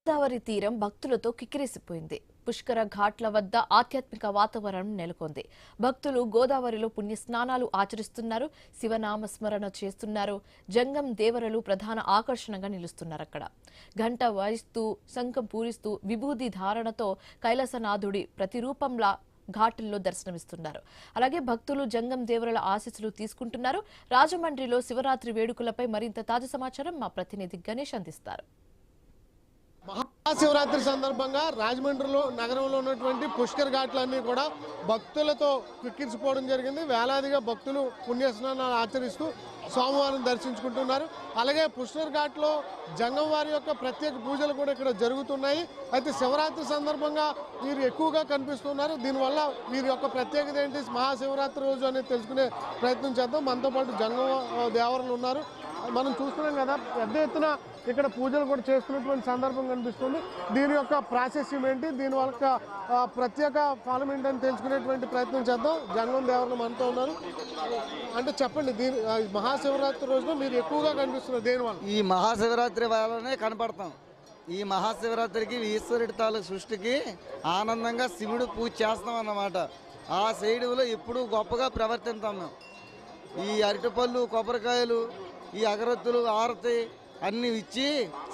గోదావరి తీరం భక్తులతో కిక్కిరిసిపోయింది. పుష్కర ఘాట్ల వద్ద ఆధ్యాత్మిక వాతావరణం నెలకొంది. భక్తులు గోదావరిలో పుణ్య స్నానాలు ఆచరిస్తున్నారు, శివనామస్మరణ చేస్తున్నారు. జంగం దేవరలు ప్రధాన ఆకర్షణగా నిలుస్తున్నారు. అక్కడ ఘంట వాయిస్తూ శంఖం పూరిస్తూ విభూది ధారణతో కైలాసనాథుడి ప్రతిరూపంలా ఘాటుల్లో దర్శనమిస్తున్నారు. అలాగే భక్తులు జంగం దేవరల ఆశీస్సులు తీసుకుంటున్నారు. రాజమండ్రిలో శివరాత్రి వేడుకలపై మరింత తాజా సమాచారం మా ప్రతినిధి గణేష్ అందిస్తారు. మహాశివరాత్రి సందర్భంగా రాజమండ్రిలో నగరంలో ఉన్నటువంటి పుష్కర్ ఘాట్లన్నీ కూడా భక్తులతో కిక్కిరిసిపోవడం జరిగింది. వేలాదిగా భక్తులు పుణ్యస్నానాలు ఆచరిస్తూ స్వామివారిని దర్శించుకుంటున్నారు. అలాగే పుష్కర్ ఘాట్లో జంగం వారి యొక్క ప్రత్యేక పూజలు కూడా ఇక్కడ జరుగుతున్నాయి. అయితే శివరాత్రి సందర్భంగా వీరు ఎక్కువగా కనిపిస్తున్నారు. దీనివల్ల వీరి యొక్క ప్రత్యేకత ఏంటి, మహాశివరాత్రి రోజు అనేది తెలుసుకునే ప్రయత్నం చేద్దాం. మనతో పాటు జంగం దేవతలు ఉన్నారు. మనం చూస్తున్నాం కదా, పెద్ద ఎత్తున ఇక్కడ పూజలు కూడా చేస్తున్నటువంటి సందర్భం కనిపిస్తుంది. దీని యొక్క ప్రాసెస్ ఏంటి, దీని వల్ల ప్రత్యేక ఫలం ఏంటని తెలుసుకునేటువంటి ప్రయత్నం చేద్దాం. జంగం దేవతలు మనతో ఉన్నారు. అంటే చెప్పండి, దీని మహాశివరాత్రి రోజున మీరు ఎక్కువగా కనిపిస్తున్నారు దేనివల్ల? ఈ మహాశివరాత్రి వల్లనే కనపడతాం. ఈ మహాశివరాత్రికి ఈశ్వరుడి తాలూకు సృష్టికి ఆనందంగా శివుడు పూజ చేస్తాం అన్నమాట. ఆ శైడులో ఎప్పుడూ గొప్పగా ప్రవర్తిస్తాం మేము. ఈ అరటిపళ్ళు, కొబ్బరికాయలు, ఈ అగరత్తులు, ఆరతి అన్నీ ఇచ్చి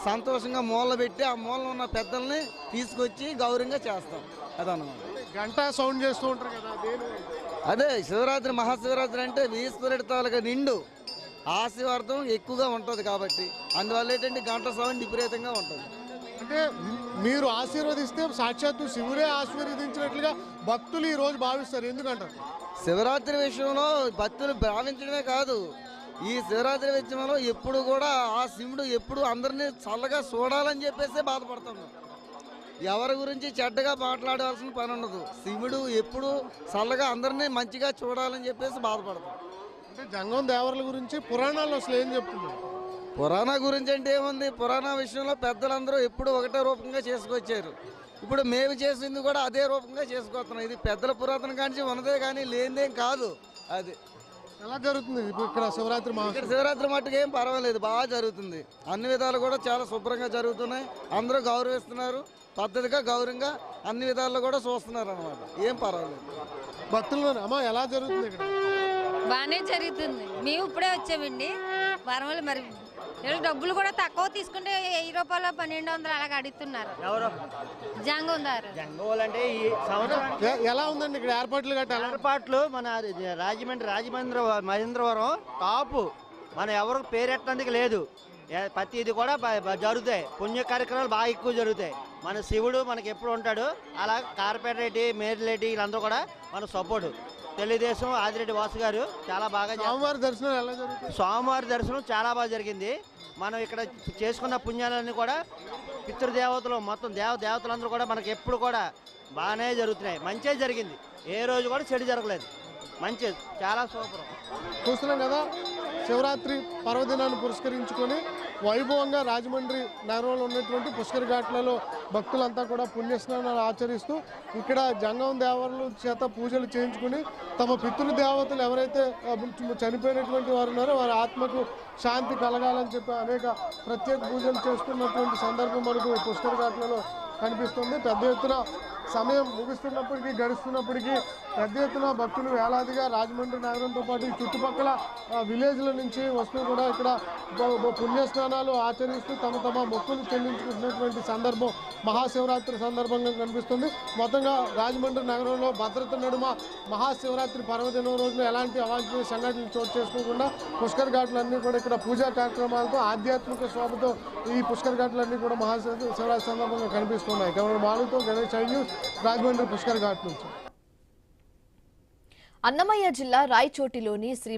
సంతోషంగా మూల పెట్టి ఆ మూలలో ఉన్న పెద్దల్ని తీసుకొచ్చి గౌరవంగా చేస్తాం. అదన్నమాట. గంట సౌండ్ చేస్తూ ఉంటారు కదా, అదే శివరాత్రి మహాశివరాత్రి అంటే ఈశ్వరుడి తాలూకా నిండు ఆశీర్వాదం ఎక్కువగా ఉంటుంది కాబట్టి అందువల్ల ఏంటంటే గంట సౌండ్ విపరీతంగా ఉంటుంది. అంటే మీరు ఆశీర్వదిస్తే సాక్షాత్తు శివుడే ఆశీర్వదించినట్లుగా భక్తులు ఈ రోజు భావిస్తారు. ఎందుకంటారు? శివరాత్రి విషయంలో భక్తులు భావించడమే కాదు, ఈ శివరాత్రి విషయంలో ఎప్పుడు కూడా ఆ శివుడు ఎప్పుడు అందరినీ చల్లగా చూడాలని చెప్పేసి బాధపడతాము. ఎవరి గురించి చెడ్డగా మాట్లాడవలసిన పని ఉండదు. శివుడు ఎప్పుడు చల్లగా అందరినీ మంచిగా చూడాలని చెప్పేసి బాధపడతాం. అంటే జంగం దేవతల గురించి పురాణాలు అసలు ఏం చెప్తున్నారు? పురాణ గురించి అంటే ఏముంది, పురాణ విషయంలో పెద్దలందరూ ఎప్పుడు ఒకటే రూపంగా చేసుకొచ్చారు. ఇప్పుడు మేము చేసింది కూడా అదే రూపంగా చేసుకొస్తున్నాం. ఇది పెద్దల పురాతన కాంచి ఉన్నదే కానీ లేనిదేం కాదు. అది ఎలా జరుగుతుంది ఇక్కడ శివరాత్రి? ఇక్కడ శివరాత్రి మట్టుకు ఏం పర్వాలేదు, బాగా జరుగుతుంది. అన్ని విధాలు కూడా చాలా శుభ్రంగా జరుగుతున్నాయి. అందరూ గౌరవిస్తున్నారు, పద్ధతిగా గౌరవంగా అన్ని విధాల్లో కూడా చూస్తున్నారు అన్నమాట. ఏం పర్వాలేదు. భక్తులు అమ్మా ఎలా జరుగుతుంది ఇక్కడ? బాగానే జరుగుతుంది. మేము ఇప్పుడే వచ్చామండి. పర్వాలేదు. మరి డబ్బులు కూడా తక్కువ తీసుకుంటే 1000 రూపాయలు 1200 అలాగ అడుగుతున్నారు. జంగం అంటే ఈ సంవత్సరం ఎలా ఉందండి ఇక్కడ ఏర్పాట్లు? ఏర్పాట్లు మన మహేంద్రవరం టాపు. మనం ఎవరికి పేరెట్టడానికి లేదు. ప్రతిది కూడా జరుగుతాయి. పుణ్య కార్యక్రమాలు బాగా ఎక్కువ జరుగుతాయి. మన శివుడు మనకి ఎప్పుడు ఉంటాడు. అలా కార్పొరేట్ రెడ్డి, మేరిరెడ్డి వీళ్ళందరూ కూడా మన సపోర్ట్. తెలుగుదేశం ఆదిరెడ్డి వాసు గారు చాలా బాగా. స్వామివారి దర్శనం ఎలా జరుగుతుంది? స్వామివారి దర్శనం చాలా బాగా జరిగింది. మనం ఇక్కడ చేసుకున్న పుణ్యాలన్నీ కూడా పితృదేవతలు మొత్తం దేవతలందరూ కూడా మనకి ఎప్పుడు కూడా బాగానే జరుగుతున్నాయి. మంచిగా జరిగింది. ఏ రోజు కూడా చెడు జరగలేదు. మంచి చాలా సూపర్. చూస్తున్నాం కదా, శివరాత్రి పర్వదినాన్ని పురస్కరించుకొని వైభవంగా రాజమండ్రి నగరంలో ఉన్నటువంటి పుష్కర్ ఘాట్లలో భక్తులంతా కూడా పుణ్యస్నానాలు ఆచరిస్తూ ఇక్కడ జంగం దేవతల చేత పూజలు చేయించుకుని తమ పితృదేవతలు ఎవరైతే చనిపోయినటువంటి వారు ఉన్నారో వారి ఆత్మకు శాంతి కలగాలని చెప్పి అనేక ప్రత్యేక పూజలు చేస్తున్నటువంటి సందర్భం మనకు పుష్కర్ ఘాట్లలో కనిపిస్తుంది. పెద్ద ఎత్తున సమయం ముగుస్తున్నప్పటికీ గడుస్తున్నప్పటికీ పెద్ద ఎత్తున భక్తులు వేలాదిగా రాజమండ్రి నగరంతో పాటు చుట్టుపక్కల విలేజ్ల నుంచి వస్తూ కూడా ఇక్కడ పుణ్యస్నానాలు ఆచరిస్తూ తమ మొక్కులు చెల్లించుకుంటున్నటువంటి సందర్భం మహాశివరాత్రి సందర్భంగా కనిపిస్తుంది. మొత్తంగా రాజమండ్రి నగరంలో భద్రత నడుమ మహాశివరాత్రి పర్వదినం రోజున ఎలాంటి అవాంఛనీయ సంఘటనలు చోటు చేసుకోకుండా పుష్కర్ ఘాట్లన్నీ కూడా ఇక్కడ పూజా కార్యక్రమాలతో ఆధ్యాత్మిక శోభతో ఈ పుష్కర్ ఘాట్లన్నీ కూడా మహాశివరాత్రి సందర్భంగా కనిపిస్తున్నాయి. కెమెరా బాలుతో గణేష్ న్యూస్, రాజమండ్రి పుష్కర్ ఘాట్ నుంచి. అన్నమయ్య జిల్లా రాయచోటిలోని శ్రీ